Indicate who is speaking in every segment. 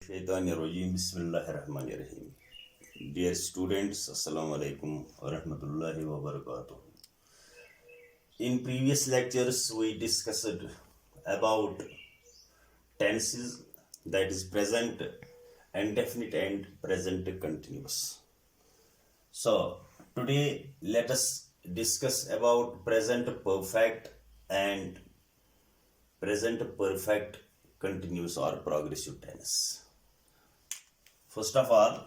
Speaker 1: Shaitanirrajim. Bismillahirrahmanirrahim. Dear students, Assalamu alaikum wa rahmatullahi wa barakatuh. In previous lectures, we discussed about tenses, that is present indefinite and present continuous. So today let us discuss about present perfect and present perfect continuous or progressive tense. First of all,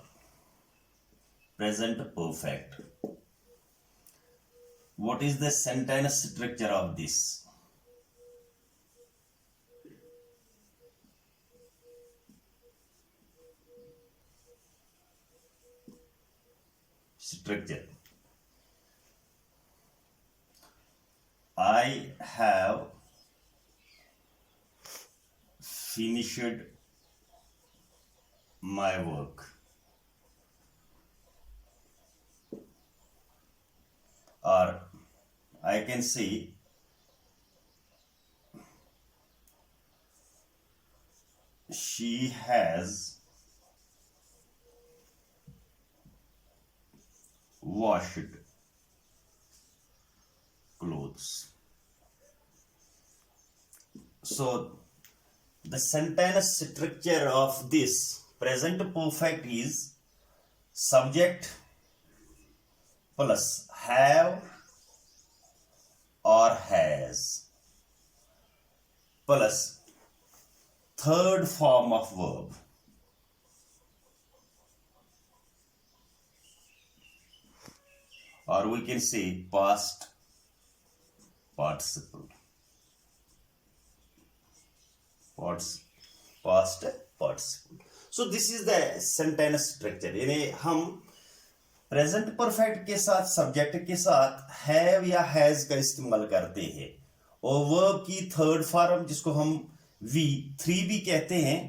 Speaker 1: present perfect. What is the sentence structure of this? Structure. I have finished my work. Or I can say she has washed clothes. So the sentence structure of this present perfect is subject plus have or has plus third form of verb. Or we can say past participle. Past participle. So this is the sentence structure. यानी हम present perfect के साथ subject के साथ have या has का इस्तेमाल करते हैं और वर्ब की थर्ड फॉर्म जिसको हम V3 भी कहते हैं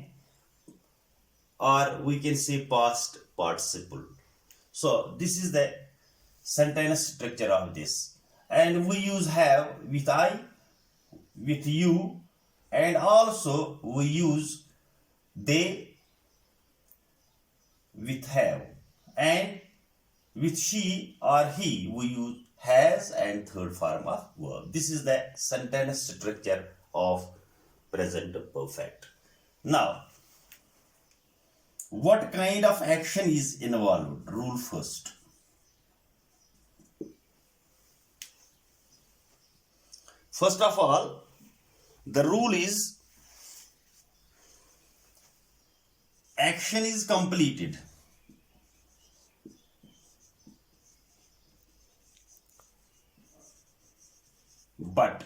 Speaker 1: और we can say past participle. So this is the sentence structure of this, and we use have with I, with you, and also we use they with have, and with she or he we use has and third form of verb. This is the sentence structure of present perfect. Now, what kind of action is involved? Rule first. First of all, the rule is action is completed but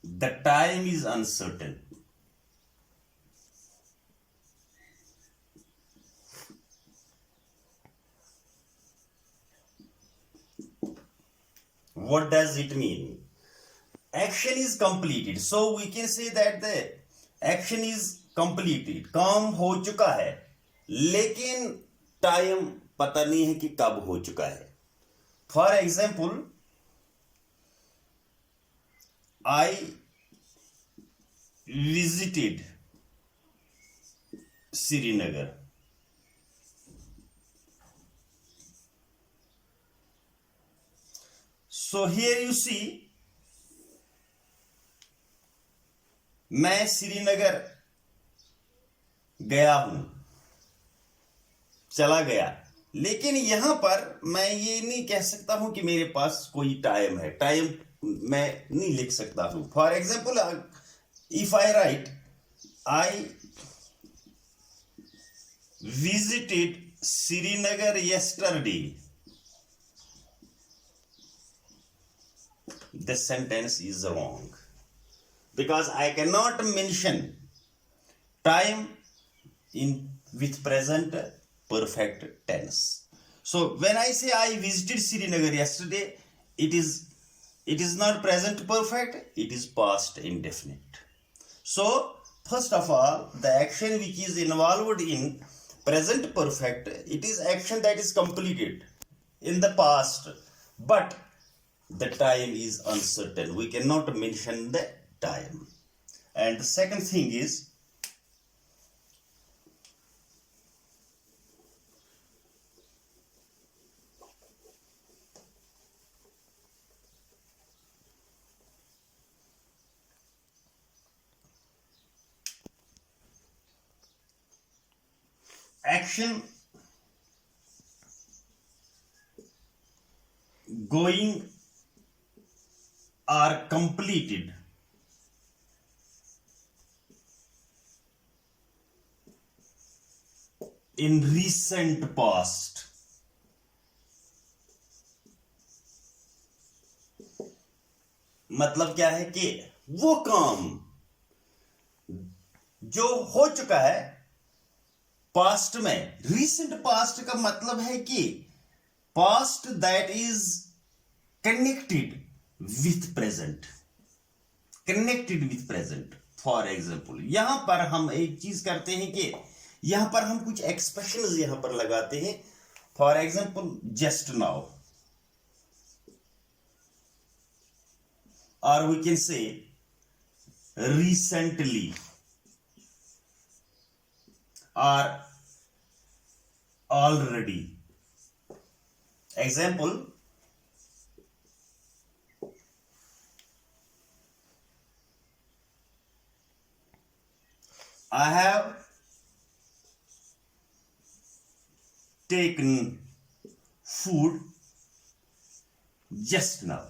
Speaker 1: the time is uncertain. What does it mean? Action is completed, so we can say that the action is completed. काम हो चुका है लेकिन time पता नहीं है कि कब हो चुका है. For example, I visited Srinagar. So here you see, मैं श्रीनगर गया हूं, चला गया, लेकिन यहां पर मैं ये नहीं कह सकता हूं कि मेरे पास कोई टाइम है. टाइम मैं नहीं लिख सकता हूं. For example, if I right I visited Srinagar yesterday, the sentence is wrong because I cannot mention time with present perfect tense. So when I say I visited Srinagar yesterday, it is not present perfect, it is past indefinite. So first of all, the action which is involved in present perfect, it is action that is completed in the past, but the time is uncertain. We cannot mention the time. And the second thing is action going or completed in recent past. मतलब क्या है कि वो काम जो हो चुका है पास्ट में, रीसेंट पास्ट का मतलब है कि past that is connected with present, connected with present. For example यहां पर हम एक चीज करते हैं कि यहां पर हम कुछ एक्सप्रेशन यहां पर लगाते हैं। For example just now, or we can say recently, or already. Example, I have taken food just now.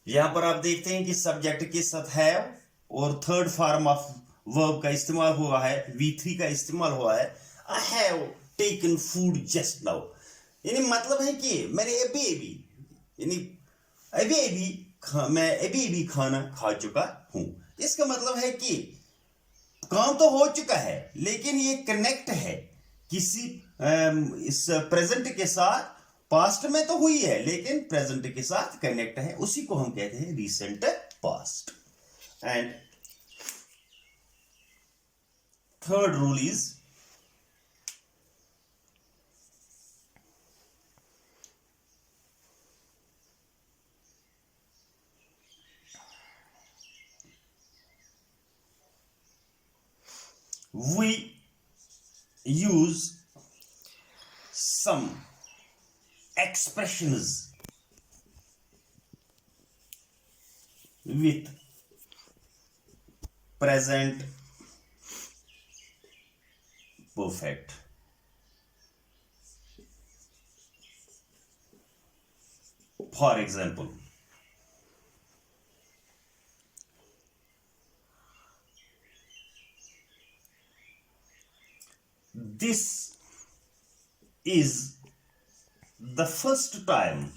Speaker 1: यहां पर आप देखते हैं कि सब्जेक्ट के साथ हैव और थर्ड फॉर्म ऑफ वर्ब का इस्तेमाल हुआ है, V3 का इस्तेमाल हुआ है। I have taken food just now, यानी मतलब है कि मैंने मैं अभी खाना खा चुका हूं। इसका मतलब है कि काम तो हो चुका है लेकिन ये कनेक्ट है किसी इस प्रेजेंट के साथ। पास्ट में तो हुई है लेकिन प्रेजेंट के साथ कनेक्ट है, उसी को हम कहते हैं recent past. And third rule is we use some expressions with present perfect. For example, this is the first time